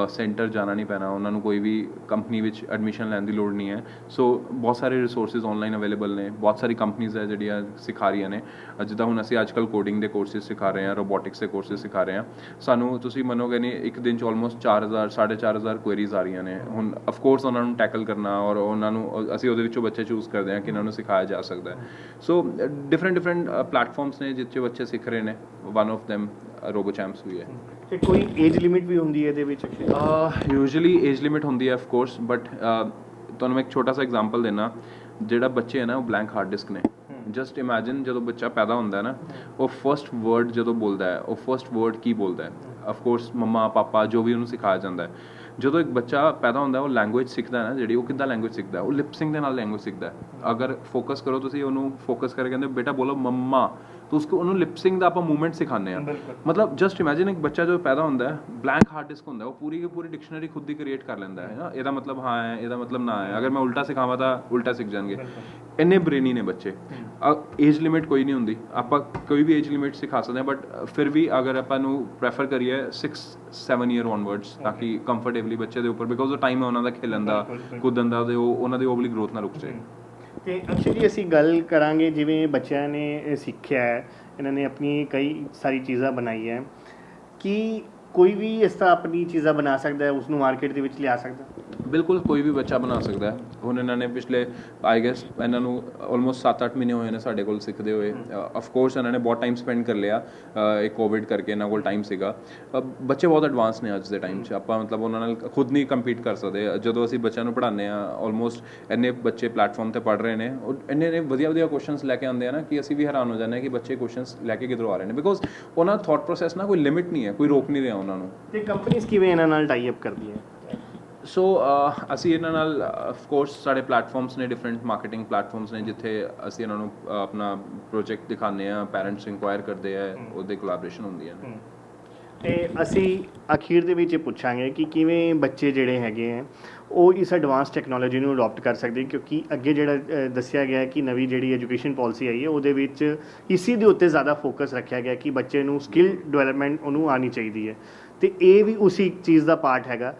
ਸੈਂਟਰ ਜਾਣਾ ਨਹੀਂ ਪੈਣਾ, ਉਹਨਾਂ ਨੂੰ ਕੋਈ ਵੀ ਕੰਪਨੀ ਵਿੱਚ ਐਡਮਿਸ਼ਨ ਲੈਣ ਦੀ ਲੋੜ ਨਹੀਂ ਹੈ। ਸੋ ਬਹੁਤ ਸਾਰੇ ਰਿਸੋਰਸਿਸ ਆਨਲਾਈਨ ਅਵੇਲੇਬਲ ਨੇ, ਬਹੁਤ ਸਾਰੀ ਕੰਪਨੀਜ਼ ਹੈ ਜਿਹੜੀਆਂ ਸਿਖਾ ਰਹੀਆਂ ਨੇ। ਜਿੱਦਾਂ ਹੁਣ ਅਸੀਂ ਅੱਜ ਕੱਲ੍ਹ ਕੋਡਿੰਗ ਦੇ ਕੋਰਸਿਸ ਸਿਖਾ ਰਹੇ ਹਾਂ, ਰੋਬੋਟਿਕਸ ਦੇ ਕੋਰਸਿਸ ਸਿਖਾ ਰਹੇ ਹਾਂ। ਸਾਨੂੰ ਤੁਸੀਂ ਮੰਨੋਗੇ ਨਹੀਂ, ਇੱਕ ਦਿਨ 'ਚ ਆਲਮੋਸਟ 4000 4500 ਕੁਐਰੀਜ਼ ਆ ਰਹੀਆਂ ਨੇ। ਹੁਣ ਅਫਕੋਰਸ ਉਹਨਾਂ ਨੂੰ ਟੈਕਲ ਕਰਨਾ, ਔਰ ਉਹਨਾਂ ਨੂੰ ਅਸੀਂ ਉਹਦੇ ਵਿੱਚੋਂ ਬੱਚੇ ਚੂਜ਼ ਕਰਦੇ ਹਾਂ ਕਿ ਇਹਨਾਂ ਨੂੰ ਸਿਖਾਇਆ ਜਾ ਸਕਦਾ ਹੈ। ਸੋ ਡਿਫਰੈਂਟ ਪਲੈਟਫਾਰਮਸ ਨੇ ਜਿੱਥੇ ਬੱਚੇ ਸਿੱਖ ਰਹੇ ਨੇ, ਵਨ ਆਫ ਦੈਮ ਰੋਬੋਚੈਂਪਸ ਵੀ ਹੈ। ਤੇ ਕੋਈ ਏਜ ਲਿਮਿਟ ਵੀ ਹੁੰਦੀ ਹੈ ਇਹਦੇ ਵਿੱਚ? ਯੂਜੂਅਲੀ ਏਜ ਲਿਮਿਟ ਹੁੰਦੀ ਹੈ ਅਫਕੋਰਸ, ਬਟ ਤੁਹਾਨੂੰ ਮੈਂ ਇੱਕ ਛੋਟਾ ਸਾ ਐਗਜ਼ਾਮਪਲ ਦੇਣਾ। ਜਿਹੜਾ ਬੱਚੇ ਹੈ ਨਾ, ਉਹ ਬਲੈਂਕ ਹਾਰਡ ਡਿਸਕ ਨੇ। ਜਸਟ ਇਮੈਜਿਨ ਜਦੋਂ ਬੱਚਾ ਪੈਦਾ ਹੁੰਦਾ ਹੈ ਨਾ, ਉਹ ਫਸਟ ਵਰਡ ਜਦੋਂ ਬੋਲਦਾ ਹੈ, ਉਹ ਫਸਟ ਵਰਡ ਕੀ ਬੋਲਦਾ ਹੈ? ਅਫਕੋਰਸ ਮੰਮਾ ਪਾਪਾ ਜੋ ਵੀ ਉਹਨੂੰ ਸਿਖਾਇਆ ਜਾਂਦਾ ਹੈ। ਜਦੋਂ ਇੱਕ ਬੱਚਾ ਪੈਦਾ ਹੁੰਦਾ, ਉਹ ਲੈਂਗੁਏਜ ਸਿੱਖਦਾ ਹੈ ਨਾ ਜਿਹੜੀ, ਉਹ ਕਿੱਦਾਂ ਲੈਂਗੁਏਜ ਸਿੱਖਦਾ? ਉਹ ਲਿਪਸਿੰਗ ਦੇ ਨਾਲ ਲੈਂਗੁਏਜ ਸਿੱਖਦਾ ਹੈ। ਅਗਰ ਫੋਕਸ ਕਰੋ ਤੁਸੀਂ ਉਹਨੂੰ, ਫੋਕਸ ਕਰਕੇ ਕਹਿੰਦੇ ਬੇਟਾ ਬੋਲੋ ਮੰਮਾ, ਤਾਂ ਉਸको ਉਹਨੂੰ ਲਿਪਸਿੰਗ ਦਾ ਆਪਾਂ ਮੂਵਮੈਂਟ ਸਿਖਾਉਂਦੇ ਹਾਂ। ਮਤਲਬ ਜਸਟ ਇਮੈਜਿਨ ਇੱਕ ਬੱਚਾ ਜਦੋਂ ਪੈਦਾ ਹੁੰਦਾ ਹੈ, ਬਲੈਂਕ ਹਾਰਡ ਡਿਸਕ ਹੁੰਦਾ, ਉਹ ਪੂਰੀ ਦੀ ਪੂਰੀ ਡਿਕਸ਼ਨਰੀ ਖੁਦ ਹੀ ਕ੍ਰੀਏਟ ਕਰ ਲੈਂਦਾ ਹੈ ਨਾ। ਇਹਦਾ ਮਤਲਬ ਹਾਂ ਹੈ, ਇਹਦਾ ਮਤਲਬ ਨਾ ਹੈ। ਅਗਰ ਮੈਂ ਉਲਟਾ ਸਿਖਾਵਾਂ ਤਾਂ ਉਲਟਾ ਸਿੱਖ ਜਾਣਗੇ। ਇੰਨੇ ਬ੍ਰੇਨੀ ਨੇ ਬੱਚੇ। ਏਜ ਲਿਮਿਟ ਕੋਈ ਨਹੀਂ ਹੁੰਦੀ, ਆਪਾਂ ਕੋਈ ਵੀ ਏਜ ਲਿਮਿਟ ਸਿਖਾ ਸਕਦੇ ਹਾਂ, ਬਟ ਫਿਰ ਵੀ ਅਗਰ ਆਪਾਂ ਨੂੰ ਪ੍ਰੈਫਰ ਕਰੀਏ 6-7 ਈਅਰ ਔਨਵਰਡਸ, ਤਾਂ ਕਿ ਕੰਫਰਟੇਬਲੀ ਬੱਚੇ ਦੇ ਉੱਪਰ, ਬਿਕੋਜ਼ ਉਹ ਟਾਈਮ ਹੈ ਉਹਨਾਂ ਦਾ ਖੇਲਣ ਦਾ, ਕੁੱਦਣ ਦਾ, ਤੇ ਉਹ ਉਹਨਾਂ ਦੀ ਓਵਲੀ ਗਰੋਥ ਨਾ ਰੁਕ ਜਾਏ। ਤੇ ਅਕਸ਼ੇ ਜੀ, ਅਸੀਂ ਗੱਲ ਕਰਾਂਗੇ ਜਿਵੇਂ ਬੱਚਿਆਂ ਨੇ ਸਿੱਖਿਆ ਹੈ, ਇਹਨਾਂ ਨੇ ਆਪਣੀ ਕਈ ਸਾਰੀ ਚੀਜ਼ਾਂ ਬਣਾਈ ਹੈ, ਕਿ ਕੋਈ ਵੀ ਇਸ ਤਰ੍ਹਾਂ ਆਪਣੀ ਚੀਜ਼ਾਂ ਬਣਾ ਸਕਦਾ ਹੈ, ਉਸ ਨੂੰ ਮਾਰਕੀਟ ਦੇ ਵਿੱਚ ਲਿਆ ਸਕਦਾ? ਬਿਲਕੁਲ, ਕੋਈ ਵੀ ਬੱਚਾ ਬਣਾ ਸਕਦਾ ਹੈ। ਹੁਣ ਇਹਨਾਂ ਨੇ ਪਿਛਲੇ ਆਈ ਗੈਸ ਇਹਨਾਂ ਨੂੰ ਆਲਮੋਸਟ 7-8 ਮਹੀਨੇ ਹੋਏ ਨੇ ਸਾਡੇ ਕੋਲ ਸਿੱਖਦੇ ਹੋਏ। ਅਫਕੋਰਸ ਇਹਨਾਂ ਨੇ ਬਹੁਤ ਟਾਈਮ ਸਪੈਂਡ ਕਰ ਲਿਆ, ਇਹ ਕੋਵਿਡ ਕਰਕੇ ਇਹਨਾਂ ਕੋਲ ਟਾਈਮ ਸੀਗਾ। ਬੱਚੇ ਬਹੁਤ ਐਡਵਾਂਸ ਨੇ ਅੱਜ ਦੇ ਟਾਈਮ 'ਚ, ਆਪਾਂ ਮਤਲਬ ਉਹਨਾਂ ਨਾਲ ਖੁਦ ਨਹੀਂ ਕੰਪੀਟ ਕਰ ਸਕਦੇ। ਜਦੋਂ ਅਸੀਂ ਬੱਚਿਆਂ ਨੂੰ ਪੜ੍ਹਾਉਂਦੇ ਹਾਂ, ਆਲਮੋਸਟ ਇੰਨੇ ਬੱਚੇ ਪਲੈਟਫਾਰਮ 'ਤੇ ਪੜ੍ਹ ਰਹੇ ਨੇ, ਇੰਨੇ ਵਧੀਆ ਕੁਐਸਚਨਸ ਲੈ ਕੇ ਆਉਂਦੇ ਆ ਨਾ, ਕਿ ਅਸੀਂ ਵੀ ਹੈਰਾਨ ਹੋ ਜਾਂਦੇ ਹਾਂ ਕਿ ਬੱਚੇ ਕੁਐਸਚਨਸ ਲੈ ਕੇ ਕਿੱਧਰੋਂ ਆ ਰਹੇ ਨੇ, ਬਿਕੋਜ਼ ਉਹਨਾਂ ਦਾ ਥੋਟ ਪ੍ਰੋਸੈਸ ਨਾ ਕੋਈ ਲਿਮਿਟ ਨਹੀਂ ਹੈ, ਕੋਈ ਰੋਕ ਨਹੀਂ ਰਿਹਾ ਉਹਨਾਂ ਨੂੰ। ਤੇ ਕੰਪਨੀਆਂ ਕਿਵੇਂ ਇਹਨਾਂ ਨਾਲ ਟਾਈ ਅਪ ਕਰਦੀਆਂ? ਸੋ ਅਸੀਂ ਇਹਨਾਂ ਨਾਲ ਅਫਕੋਰਸ ਸਾਡੇ ਪਲੈਟਫਾਰਮਸ ਨੇ, ਡਿਫਰੈਂਟ ਮਾਰਕੀਟਿੰਗ ਪਲੈਟਫਾਰਮਸ ਨੇ, ਜਿੱਥੇ ਅਸੀਂ ਇਹਨਾਂ ਨੂੰ ਆਪਣਾ ਪ੍ਰੋਜੈਕਟ ਦਿਖਾਉਂਦੇ ਹਾਂ, ਪੈਰੈਂਟਸ ਇਨਕੁਆਇਰ ਕਰਦੇ ਆ, ਉਹਦੇ ਕੋਲੈਬੋਰੇਸ਼ਨ ਹੁੰਦੀਆਂ ਨੇ। ਤੇ ਅਸੀਂ ਅਖੀਰ ਦੇ ਵਿੱਚ ਇਹ ਪੁੱਛਾਂਗੇ ਕਿ ਕਿਵੇਂ ਬੱਚੇ ਜਿਹੜੇ ਹੈਗੇ ਹੈ ਉਹ ਇਸ ਐਡਵਾਂਸ ਟੈਕਨੋਲੋਜੀ ਨੂੰ ਅਡਾਪਟ ਕਰ ਸਕਦੇ, ਕਿਉਂਕਿ ਅੱਗੇ ਜਿਹੜਾ ਦੱਸਿਆ ਗਿਆ ਕਿ ਨਵੀਂ ਜਿਹੜੀ ਐਜੂਕੇਸ਼ਨ ਪਾਲਿਸੀ ਆਈ ਹੈ ਉਹਦੇ ਵਿੱਚ ਇਸੀ ਦੇ ਉੱਤੇ ਜ਼ਿਆਦਾ ਫੋਕਸ ਰੱਖਿਆ ਗਿਆ ਕਿ ਬੱਚੇ ਨੂੰ ਸਕਿੱਲ ਡਿਵੈਲਪਮੈਂਟ ਉਹਨੂੰ ਆਉਣੀ ਚਾਹੀਦੀ ਹੈ। ਤੇ ਇਹ ਵੀ ਉਸੇ ਚੀਜ਼ ਦਾ ਪਾਰਟ ਹੈਗਾ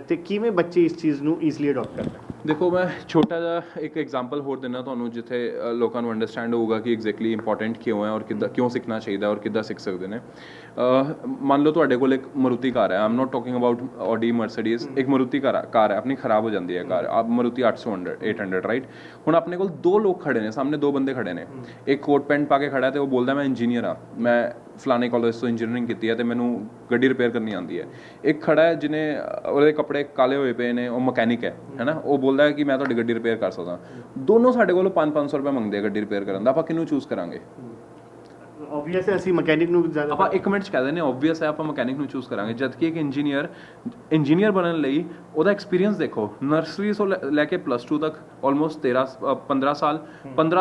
ਤੇ ਕਿਵੇਂ ਬੱਚੇ ਇਸ ਚੀਜ਼ ਨੂੰ ਈਜ਼ੀਲੀ ਅਡਾਪਟ ਕਰਦੇ? ਦੇਖੋ ਮੈਂ ਛੋਟਾ ਜਿਹਾ ਇੱਕ ਐਗਜ਼ਾਮਪਲ ਹੋਰ ਦਿੰਦਾ ਤੁਹਾਨੂੰ ਜਿੱਥੇ ਲੋਕਾਂ ਨੂੰ ਅੰਡਰਸਟੈਂਡ ਹੋਊਗਾ ਕਿ ਐਗਜ਼ੈਕਟਲੀ ਇੰਪੋਰਟੈਂਟ ਕਿਉਂ ਹੈ ਔਰ ਕਿੱਦਾਂ ਕਿਉਂ ਸਿੱਖਣਾ ਚਾਹੀਦਾ ਔਰ ਕਿੱਦਾਂ ਸਿੱਖ ਸਕਦੇ ਨੇ। ਮੰਨ ਲਓ ਤੁਹਾਡੇ ਕੋਲ ਇੱਕ ਮਰੂਤੀ ਕਾਰ ਹੈ, I'm not talking about Audi Mercedes, ਇੱਕ ਮਰੂਤੀ ਕਾਰ ਹੈ ਆਪਣੀ, ਖਰਾਬ ਹੋ ਜਾਂਦੀ ਹੈ ਕਾਰ, ਆਪ ਮਰੂਤੀ 800 ਰਾਈਟ। ਹੁਣ ਆਪਣੇ ਕੋਲ ਦੋ ਲੋਕ ਖੜੇ ਨੇ ਸਾਹਮਣੇ, ਦੋ ਬੰਦੇ ਖੜੇ ਨੇ, ਇੱਕ ਕੋਟ ਪੈਂਟ ਪਾ ਕੇ ਖੜਾ ਤੇ ਉਹ ਬੋਲਦਾ ਮੈਂ ਇੰਜੀਨੀਅਰ ਹਾਂ, ਮੈਂ ਫਲਾਣੇ ਕਾਲਜ ਤੋਂ ਇੰਜੀਨੀਅਰਿੰਗ ਕੀਤੀ ਹੈ ਤੇ ਮੈਨੂੰ ਗੱਡੀ ਰਿਪੇਅਰ ਕਰਨੀ ਆਉਂਦੀ ਹੈ। ਇੱਕ ਖੜਾ ਹੈ ਜਿਹਨੇ ਉਹਦੇ ਕੱਪੜੇ ਕਾਲੇ ਹੋਏ ਪਏ ਨੇ, ਉਹ ਮਕੈਨਿਕ ਹੈ ਨਾ, ਉਹ ਬੋਲਦਾ ਹੈ ਕਿ ਮੈਂ ਤੁਹਾਡੀ ਗੱਡੀ ਰਿਪੇਅਰ ਕਰ ਸਕਦਾ। ਦੋਨੋਂ ਸਾਡੇ ਕੋਲੋਂ 500 ਰੁਪਏ ਮੰਗਦੇ ਆ ਗੱਡੀ ਰਿਪੇਅਰ ਕਰਨ ਦਾ, ਆਪਾਂ ਕਿਹਨੂੰ ਚੂਜ਼ ਕਰਾਂਗੇ? ਆਬਵੀਅਸ ਹੈ ਅਸੀਂ ਮਕੈਨਿਕ ਨੂੰ ਜ਼ਿਆਦਾ, ਆਪਾਂ 1 ਮਿੰਟ 'ਚ ਕਹਿ ਦਿੰਦੇ ਹਾਂ ਆਬਵੀਅਸ ਹੈ ਆਪਾਂ ਮਕੈਨਿਕ ਨੂੰ ਚੂਜ਼ ਕਰਾਂਗੇ। ਜਦ ਕਿ ਇੱਕ ਇੰਜੀਨੀਅਰ ਬਣਨ ਲਈ ਉਹਦਾ ਐਕਸਪੀਰੀਅੰਸ ਦੇਖੋ, ਨਰਸਰੀ ਤੋਂ ਲੈ ਕੇ +2 ਤੱਕ ਆਲਮੋਸਟ 15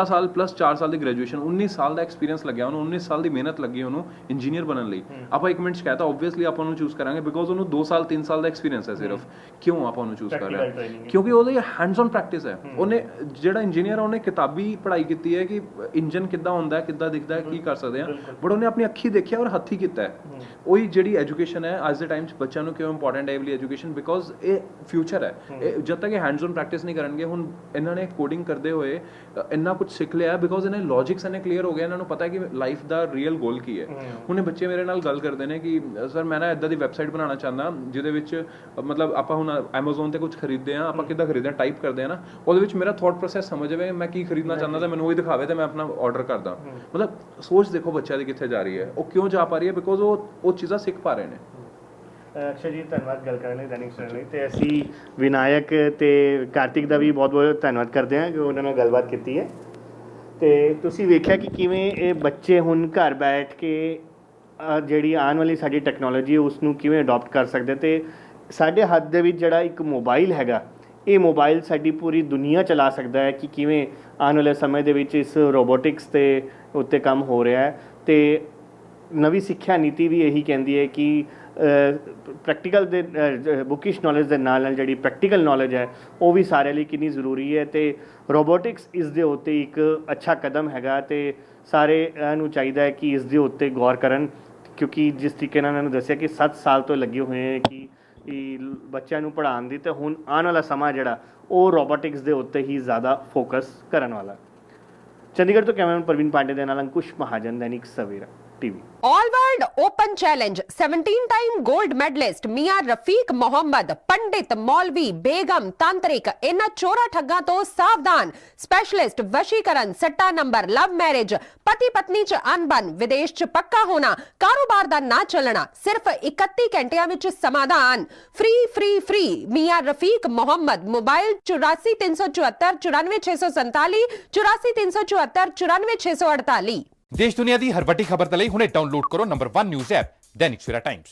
ਸਾਲ ਪਲੱਸ 4 ਸਾਲ ਦੀ ਗ੍ਰੈਜੂਏਸ਼ਨ, 19 ਸਾਲ ਦਾ ਐਕਸਪੀਰੀਅੰਸ ਲੱਗਿਆ ਉਹਨੂੰ, 19 ਸਾਲ ਦੀ ਮਿਹਨਤ ਲੱਗੀ ਉਹਨੂੰ ਇੰਜੀਨੀਅਰ ਬਣਨ ਲਈ। ਆਪਾਂ 1 ਮਿੰਟ 'ਚ ਕਹਿਤਾ ਆਬਵੀਅਸਲੀ ਆਪਾਂ ਉਹਨੂੰ ਚੂਜ਼ ਕਰਾਂਗੇ ਬਿਕੋਜ਼ ਉਹਨੂੰ 2 ਸਾਲ 3 ਸਾਲ ਦਾ ਐਕਸਪੀਰੀਅੰਸ ਹੈ ਸਿਰਫ। ਕਿਉਂ ਆਪਾਂ ਉਹਨੂੰ ਚੂਜ਼ ਕਰ ਰਹੇ ਹਾਂ? ਕਿਉਂਕਿ ਉਹਦੇ ਹੈਂਡਸ ਔਨ ਪ੍ਰੈਕਟਿਸ ਹੈ। ਉਹਨੇ ਜਿਹੜਾ ਇੰਜੀਨੀਅਰ ਉਹਨੇ ਕਿਤਾਬੀ ਪੜ੍ਹਾਈ ਕੀਤੀ ਹੈ ਕਿ ਇੰਜਨ ਕਿੱਦਾਂ ਹੁੰਦਾ ਹੈ, ਕਿੱਦਾਂ ਦਿਖਦਾ ਹੈ, ਕੀ ਕਰ ਸਕਦੇ ਆ, ਬਟ ਉਹਨੇ ਆਪਣੀ ਅੱਖੀ ਦੇਖਿਆ ਔਰ ਹੱਥੀ ਕੀਤਾ ਹੈ। ਉਹੀ ਜਿਹੜੀ ਐਜੂਕੇਸ਼ਨ ਹੈ ਅੱਜ ਦੇ ਟਾਈਮ 'ਚ ਬੱਚਿਆਂ ਨੂੰ ਕਿਉਂ ਇੰਪੋਰਟੈਂਟ ਹੈ ਇਹ ਵਾਲੀ ਐਜੂਕੇਸ਼ਨ? ਬਿਕੋਜ਼ ਇਹ ਫਿਊਚਰ ਹੈ। ਜਦ ਤੱਕ ਇਹ ਹੈਂਡਸ ਔਨ ਪ੍ਰੈਕਟਿਸ ਨਹੀਂ ਕਰਨਗੇ, ਹੁਣ ਇਹਨਾਂ ਨੇ ਕੋਡਿੰਗ ਕਰਦੇ ਹੋਏ ਇੰਨਾ ਕੁਝ ਸਿੱਖ ਲਿਆ ਬਿਕੋਜ਼ ਇਹਨਾਂ ਲੌਜਿਕਸ ਇਹਨੇ ਕਲੀਅਰ ਹੋ ਗਿਆ, ਇਹਨਾਂ ਨੂੰ ਪਤਾ ਹੈ ਕਿ ਲਾਈਫ ਦਾ ਰੀਅਲ ਗੋਲ ਕੀ ਹੈ। ਹੁਣ ਇਹ ਬੱਚੇ ਮੇਰੇ ਨਾਲ ਗੱਲ ਕਰਦੇ ਨੇ ਕਿ ਸਰ ਮੈਂ ਨਾ ਇੱਦਾਂ ਦੀ ਵੈਬਸਾਈਟ ਬਣਾਉਣਾ ਚਾਹੁੰਦਾ ਜਿਹਦੇ ਵਿੱਚ ਮਤਲਬ ਆਪਾਂ ਹੁਣ Amazon ਤੇ ਕੁਝ ਖਰੀਦਦੇ ਹਾਂ, ਆਪਾਂ ਕਿੱਦਾਂ ਖਰੀਦਦੇ ਹਾਂ ਟਾਈਪ ਕਰਦੇ ਹਾਂ ਨਾ, ਉਹਦੇ ਵਿੱਚ ਮੇਰਾ ਥੌਟ ਪ੍ਰੋਸੈਸ ਸਮਝ ਆਵੇ, ਮੈਂ ਕੀ ਖਰੀਦਣਾ ਚਾਹੁੰਦਾ ਤੇ ਮੈਨੂੰ ਉਹੀ ਦਿਖਾਵੇ ਤੇ ਮੈਂ ਆਪਣਾ ਆਰਡਰ ਕਰਦਾ। ਮਤਲਬ ਸੋਚ ਦੇਖੋ ਬੱਚਿਆਂ ਦੀ ਕਿੱਥੇ ਜਾ ਰਹੀ ਹੈ, ਉਹ ਕਿਉਂ ਜਾ ਪਾ ਰਹੀ ਹੈ? ਬਿਕੋਜ਼ ਉਹ ਚੀਜ਼ਾਂ ਸਿੱਖ ਪਾ ਰਹੇ ਨੇ। ਅਕਸ਼ੈ ਜੀ ਧੰਨਵਾਦ ਗੱਲ ਕਰਨ ਲਈ, ਦੈਨਿਕ ਸਵੇਰਾ ਲਈ। ਤੇ ਅਸੀਂ ਵਿਨਾਇਕ ਤੇ ਕਾਰਤਿਕ ਦਾ ਵੀ ਬਹੁਤ ਬਹੁਤ ਧੰਨਵਾਦ ਕਰਦੇ ਹਾਂ ਕਿ ਉਹਨਾਂ ਨਾਲ ਗੱਲਬਾਤ ਕੀਤੀ ਹੈ। ਤੇ ਤੁਸੀਂ ਵੇਖਿਆ ਕਿ ਕਿਵੇਂ ਇਹ ਬੱਚੇ ਹੁਣ ਘਰ ਬੈਠ ਕੇ ਜਿਹੜੀ ਆਉਣ ਵਾਲੀ ਸਾਡੀ ਟੈਕਨੋਲੋਜੀ ਉਸ ਨੂੰ ਕਿਵੇਂ ਅਡਾਪਟ ਕਰ ਸਕਦੇ। ਤੇ ਸਾਡੇ ਹੱਥ ਦੇ ਵਿੱਚ ਜਿਹੜਾ ਇੱਕ ਮੋਬਾਈਲ ਹੈਗਾ, ਇਹ ਮੋਬਾਈਲ ਸਾਡੀ ਪੂਰੀ ਦੁਨੀਆ ਚਲਾ ਸਕਦਾ ਹੈ ਕਿ ਕਿਵੇਂ ਆਉਣ ਵਾਲੇ ਸਮੇਂ ਦੇ ਵਿੱਚ ਇਸ ਰੋਬੋਟਿਕਸ ਤੇ ਉੱਤੇ ਕੰਮ ਹੋ ਰਿਹਾ ਹੈ। ਤੇ ਨਵੀਂ ਸਿੱਖਿਆ ਨੀਤੀ ਵੀ ਇਹੀ ਕਹਿੰਦੀ ਹੈ ਕਿ ਪ੍ਰੈਕਟੀਕਲ ਦੇ ਬੁਕਿਸ਼ ਨੌਲੇਜ ਦੇ ਨਾਲ ਜਿਹੜੀ ਪ੍ਰੈਕਟੀਕਲ ਨੌਲੇਜ ਹੈ ਉਹ ਵੀ ਸਾਰਿਆਂ ਲਈ ਕਿੰਨੀ ਜ਼ਰੂਰੀ ਹੈ। ਤੇ ਰੋਬੋਟਿਕਸ ਇਸ ਦੇ ਉੱਤੇ ਇੱਕ ਅੱਛਾ ਕਦਮ ਹੈਗਾ ਤੇ ਸਾਰਿਆਂ ਨੂੰ ਚਾਹੀਦਾ ਹੈ ਕਿ ਇਸ ਦੇ ਉੱਤੇ ਗੌਰ ਕਰਨ, ਕਿਉਂਕਿ ਜਿਸ ਤਰੀਕੇ ਨਾਲ ਇਹਨਾਂ ਨੂੰ ਦੱਸਿਆ ਕਿ 7 ਸਾਲ ਤੋਂ ਲੱਗੇ ਹੋਏ ਹੈ ਕਿ ਬੱਚਿਆਂ ਨੂੰ ਪੜ੍ਹਾਉਣ ਦੀ, ਤੇ ਹੁਣ ਆਉਣ ਵਾਲਾ ਸਮਾਂ ਜਿਹੜਾ ਉਹ ਰੋਬੋਟਿਕਸ ਦੇ ਉੱਤੇ ਹੀ ਜ਼ਿਆਦਾ ਫੋਕਸ ਕਰਨ ਵਾਲਾ। ਚੰਡੀਗੜ੍ਹ ਤੋਂ ਕੈਮਰਾਮੈਨ ਪ੍ਰਵੀਨ ਪਾਂਡੇ ਦੇ ਨਾਲ Ankush Mahajan, Dainik Savera TV। All world open challenge 17 time gold medallist मियां रफीक मोहम्मद, पंडित मौलवी बेगम तांत्रिक, इन्हां चोरा ठग्गां तो सावधान। स्पेशलिस्ट वशीकरण, सट्टा नंबर, लव मैरिज, पति पत्नी च अनबन, विदेश च पक्का होना, कारोबार दा ना चलना, सिर्फ 31 घंटियां विच समाधान। फ्री फ्री फ्री मियां रफीक मोहम्मद। मोबाइल 84 374 94 647 84 374 94 648। देश दुनिया की हर वड्डी खबर दे लई हुणे डाउनलोड करो number 1 news app Dainik Savera times.